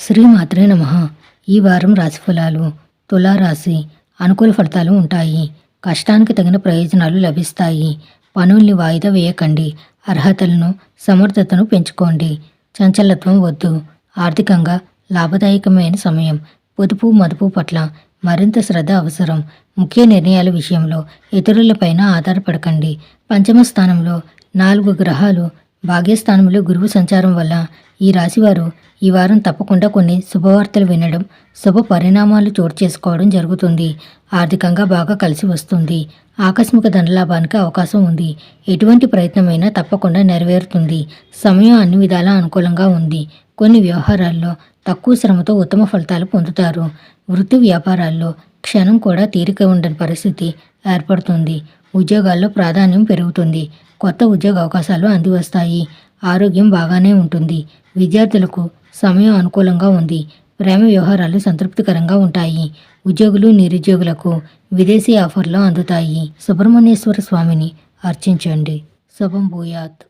శ్రీమాత్రే నమః. ఈ వారం రాశిఫలాలు. తులారాశి. అనుకూల ఫలితాలు ఉంటాయి. కష్టానికి తగిన ప్రయోజనాలు లభిస్తాయి. పనుల్ని వాయిదా వేయకండి. అర్హతలను, సమర్థతను పెంచుకోండి. చంచలత్వం వద్దు. ఆర్థికంగా లాభదాయకమైన సమయం. పొదుపు మదుపు పట్ల మరింత శ్రద్ధ అవసరం. ముఖ్య నిర్ణయాల విషయంలో ఇతరులపైన ఆధారపడకండి. పంచమ స్థానంలో 4 గ్రహాలు, భాగ్యస్థానంలో గురువు సంచారం వల్ల ఈ రాశివారు ఈ వారం తప్పకుండా కొన్ని శుభవార్తలు వినడం, శుభ పరిణామాలు చోటు చేసుకోవడం జరుగుతుంది. ఆర్థికంగా బాగా కలిసి వస్తుంది. ఆకస్మిక ధనలాభానికి అవకాశం ఉంది. ఎటువంటి ప్రయత్నమైనా తప్పకుండా నెరవేరుతుంది. సమయం అన్ని విధాలా అనుకూలంగా ఉంది. కొన్ని వ్యవహారాల్లో తక్కువ శ్రమతో ఉత్తమ ఫలితాలు పొందుతారు. వృత్తి వ్యాపారాల్లో క్షణం కూడా తీరిక ఉండని పరిస్థితి ఏర్పడుతుంది. ఉద్యోగాల్లో ప్రాధాన్యం పెరుగుతుంది. కొత్త ఉద్యోగ అవకాశాలు అందివస్తాయి. ఆరోగ్యం బాగానే ఉంటుంది. విద్యార్థులకు సమయం అనుకూలంగా ఉంది. ప్రేమ వ్యవహారాలు సంతృప్తికరంగా ఉంటాయి. ఉద్యోగులు, నిరుద్యోగులకు విదేశీ ఆఫర్లు అందుతాయి. సుబ్రహ్మణ్యేశ్వర స్వామిని అర్చించండి. శుభం భూయాత్.